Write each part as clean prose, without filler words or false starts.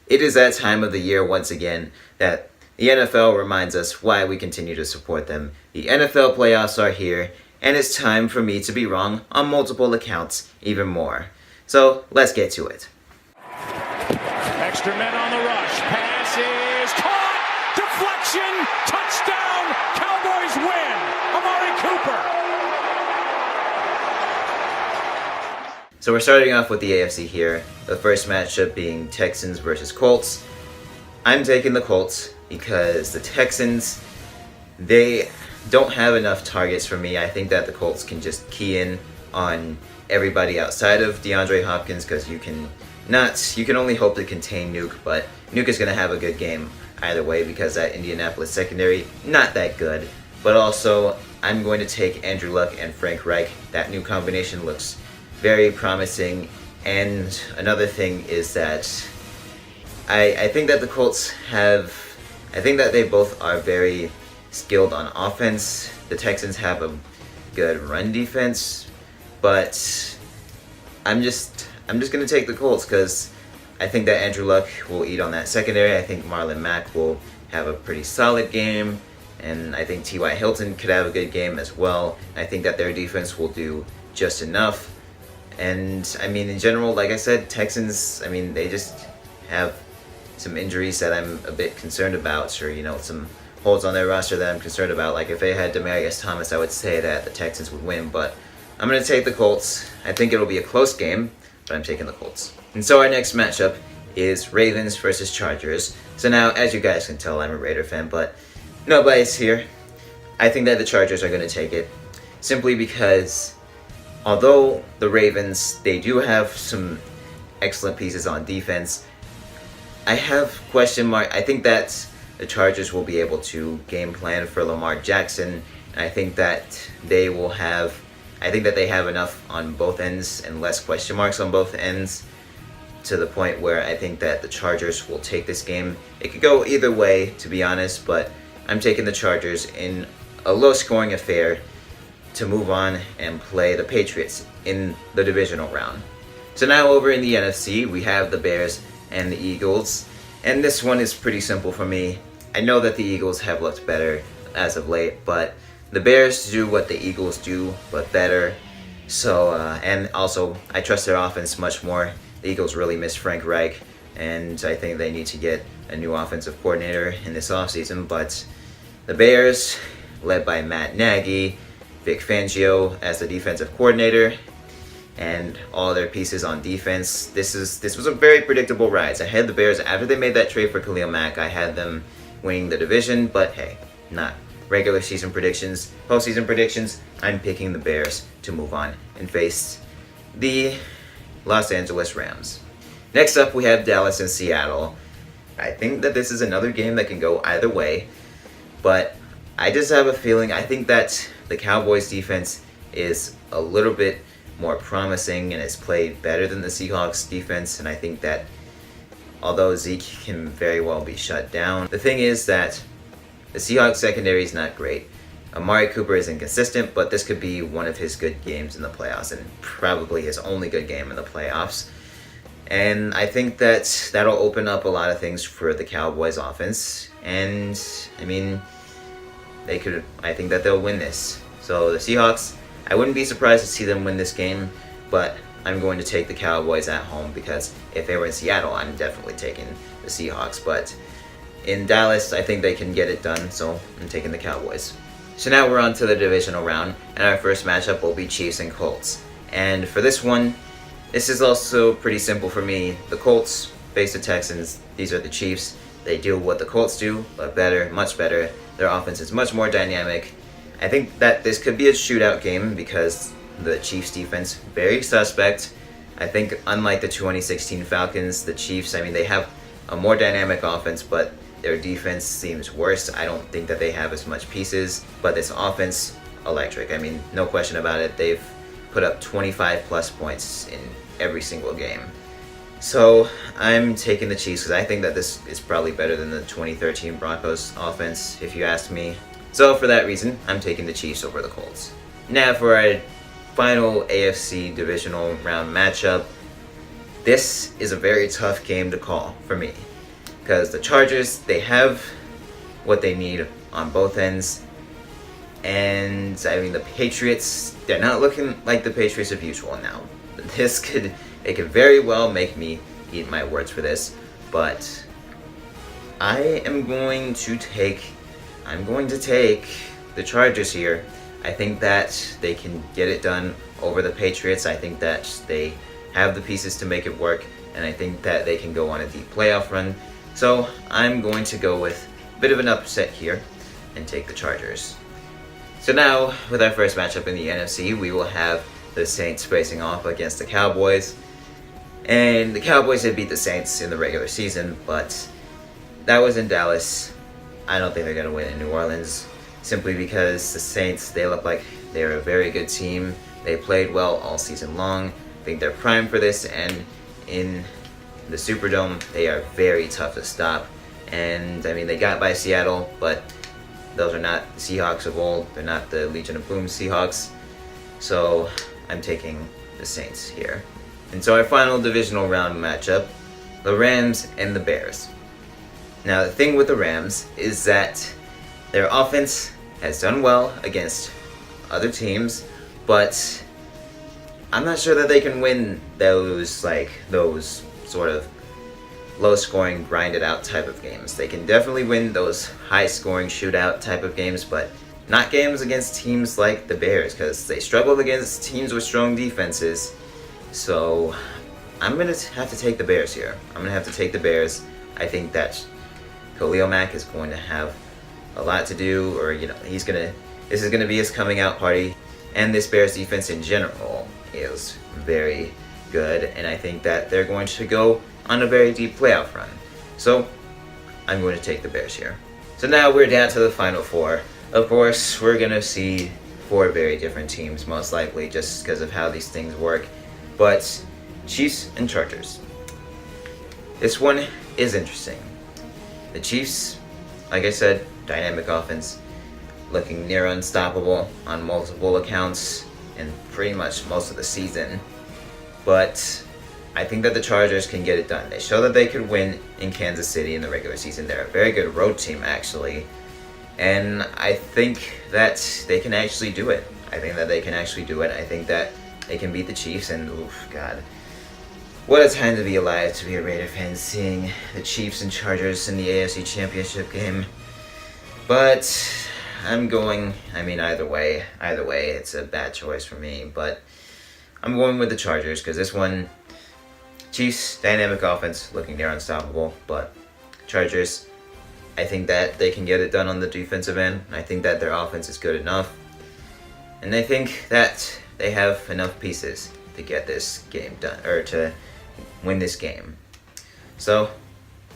It is that time of the year once again that the NFL reminds us why we continue to support them. The NFL playoffs are here, and it's time for me to be wrong on multiple accounts even more. So let's get to it. Extra men on the rush. Pass is caught. Deflection. Touchdown. Cowboys win. Amari Cooper. So we're starting off with the AFC here. The first matchup being Texans versus Colts. I'm taking the Colts because the Texans, they don't have enough targets for me. I think that the Colts can just key in on everybody outside of DeAndre Hopkins because you can only hope to contain Nuke, but Nuke is going to have a good game either way because that Indianapolis secondary, not that good. But also, I'm going to take Andrew Luck and Frank Reich. That new combination looks very promising. And another thing is that I think that the Colts I think that they both are very skilled on offense. The Texans have a good run defense, but I'm just going to take the Colts because I think that Andrew Luck will eat on that secondary. I think Marlon Mack will have a pretty solid game, and I think T.Y. Hilton could have a good game as well. I think that their defense will do just enough. And I mean, in general, like I said, Texans, I mean, they just have some injuries that I'm a bit concerned about, or, some holes on their roster that I'm concerned about. Like if they had Demaryius Thomas, I would say that the Texans would win, but I'm going to take the Colts. I think it'll be a close game, but I'm taking the Colts. And so our next matchup is Ravens versus Chargers. So now, as you guys can tell, I'm a Raider fan, but no bias here. I think that the Chargers are going to take it, simply because although the Ravens, they do have some excellent pieces on defense, I have question mark. I think that the Chargers will be able to game plan for Lamar Jackson. I think that they have enough on both ends and less question marks on both ends, to the point where I think that the Chargers will take this game. It could go either way, to be honest, but I'm taking the Chargers in a low-scoring affair to move on and play the Patriots in the divisional round. So now over in the NFC, we have the Bears and the Eagles, and this one is pretty simple for me. I know that the Eagles have looked better as of late, but the Bears do what the Eagles do, but better. So, and also, I trust their offense much more. The Eagles really miss Frank Reich, and I think they need to get a new offensive coordinator in this offseason. But the Bears, led by Matt Nagy, Vic Fangio as the defensive coordinator, and all their pieces on defense, this was a very predictable rise. I had the Bears after they made that trade for Khalil Mack. I had them winning the division, but hey, not regular season predictions, postseason predictions. I'm picking the Bears to move on and face the Los Angeles Rams. Next up, we have Dallas and Seattle. I think that this is another game that can go either way, but I just have a feeling, I think that the Cowboys defense is a little bit more promising and has played better than the Seahawks defense, and I think that although Zeke can very well be shut down, the thing is that the Seahawks secondary is not great. Amari Cooper is inconsistent, but this could be one of his good games in the playoffs, and probably his only good game in the playoffs. And I think that that'll open up a lot of things for the Cowboys offense, and I mean, I think that they'll win this. So the Seahawks, I wouldn't be surprised to see them win this game, but I'm going to take the Cowboys at home because if they were in Seattle, I'm definitely taking the Seahawks. But in Dallas, I think they can get it done, so I'm taking the Cowboys. So now we're on to the divisional round, and our first matchup will be Chiefs and Colts. And for this one, this is also pretty simple for me. The Colts face the Texans. These are the Chiefs. They do what the Colts do, but better, much better. Their offense is much more dynamic. I think that this could be a shootout game because the Chiefs defense, very suspect. I think unlike the 2016 Falcons, the Chiefs, I mean, they have a more dynamic offense, but their defense seems worse. I don't think that they have as much pieces, but this offense, electric. I mean, no question about it. They've put up 25 plus points in every single game. So I'm taking the Chiefs because I think that this is probably better than the 2013 Broncos offense, if you ask me. So for that reason, I'm taking the Chiefs over the Colts. Now for our final AFC divisional round matchup. This is a very tough game to call for me. because the Chargers, they have what they need on both ends. And I mean, the Patriots, they're not looking like the Patriots of usual now. It could very well make me eat my words for this, but I'm going to take the Chargers here. I think that they can get it done over the Patriots. I think that they have the pieces to make it work, and I think that they can go on a deep playoff run. So I'm going to go with a bit of an upset here and take the Chargers. So now, with our first matchup in the NFC, we will have the Saints facing off against the Cowboys. And the Cowboys had beat the Saints in the regular season, but that was in Dallas. I don't think they're going to win in New Orleans, simply because the Saints, they look like they're a very good team. They played well all season long. I think they're primed for this, and in the Superdome, they are very tough to stop. And I mean, they got by Seattle, but those are not the Seahawks of old. They're not the Legion of Boom Seahawks. So I'm taking the Saints here. And so our final divisional round matchup, the Rams and the Bears. Now the thing with the Rams is that their offense has done well against other teams, but I'm not sure that they can win those sort of low-scoring, grinded-out type of games. They can definitely win those high-scoring shootout type of games, but not games against teams like the Bears, because they struggle against teams with strong defenses. So I'm going to have to take the Bears here. I'm going to have to take the Bears. I think that Khalil Mack is going to have a lot to do, or this is going to be his coming out party. And this Bears defense in general is very good, and I think that they're going to go on a very deep playoff run. So I'm going to take the Bears here. So now we're down to the final four. Of course, we're going to see four very different teams, most likely, just because of how these things work. But Chiefs and Chargers. This one is interesting. The Chiefs, like I said, dynamic offense, looking near unstoppable on multiple accounts and pretty much most of the season. But I think that the Chargers can get it done. They show that they could win in Kansas City in the regular season. They're a very good road team, actually. And I think that they can actually do it. I think that they can beat the Chiefs, and oof, God. What a time to be alive to be a Raider fan, seeing the Chiefs and Chargers in the AFC Championship game. But either way, it's a bad choice for me. But I'm going with the Chargers, because this one, Chiefs, dynamic offense, looking near unstoppable, but Chargers, I think that they can get it done on the defensive end. I think that their offense is good enough, and I think that they have enough pieces to get this game done, or to win this game. So,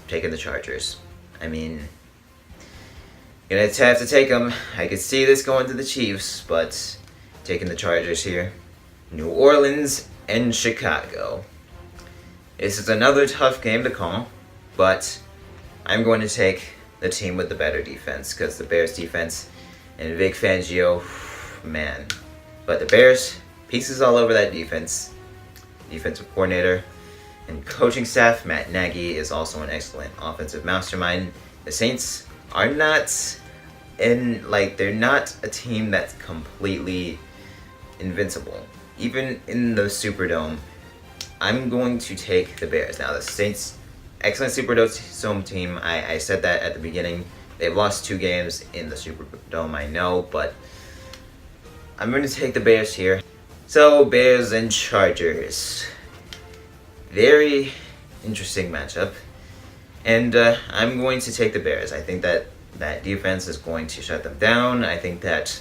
taking the Chargers. Gonna have to take them. I could see this going to the Chiefs, but taking the Chargers here. New Orleans and Chicago. This is another tough game to call, but I'm going to take the team with the better defense, because the Bears defense and Vic Fangio, man. But the Bears, pieces all over that defense. Defensive coordinator and coaching staff, Matt Nagy, is also an excellent offensive mastermind. The Saints are they're not a team that's completely invincible. Even in the Superdome, I'm going to take the Bears. Now, the Saints, excellent Superdome team. I said that at the beginning. They've lost 2 games in the Superdome, I know, but I'm going to take the Bears here. So, Bears and Chargers. Very interesting matchup. And I'm going to take the Bears. I think that defense is going to shut them down. I think that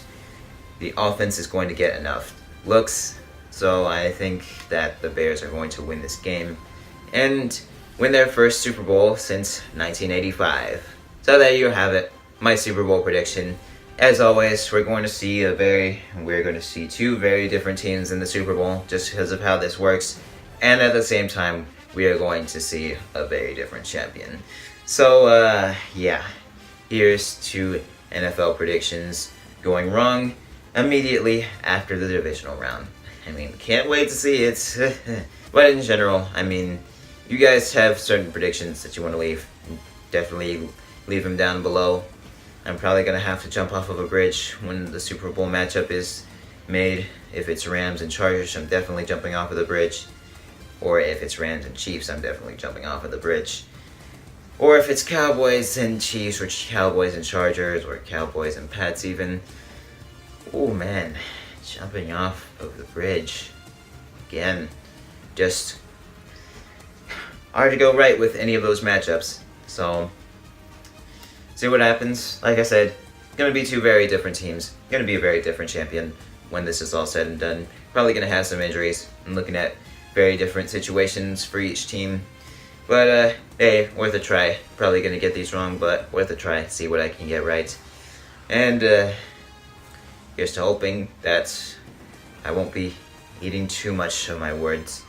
the offense is going to get enough looks. So I think that the Bears are going to win this game and win their first Super Bowl since 1985. So there you have it, my Super Bowl prediction. As always, we're going to see 2 very different teams in the Super Bowl, just because of how this works. And at the same time, we are going to see a very different champion. So, here's 2 NFL predictions going wrong immediately after the divisional round. Can't wait to see it. But in general, you guys have certain predictions that you want to leave definitely leave them down below. I'm probably going to have to jump off of a bridge when the Super Bowl matchup is made. If it's Rams and Chargers, I'm definitely jumping off of the bridge. Or if it's Rams and Chiefs, I'm definitely jumping off of the bridge. Or if it's Cowboys and Chiefs, or Cowboys and Chargers, or Cowboys and Pats even. Oh man, jumping off of the bridge. Again, just hard to go right with any of those matchups. So, see what happens. Like I said, gonna be two very different teams. Gonna be a very different champion when this is all said and done. Probably gonna have some injuries. I'm looking at very different situations for each team. But, hey, worth a try. Probably gonna get these wrong, but worth a try. See what I can get right. And, here's to hoping that I won't be eating too much of my words.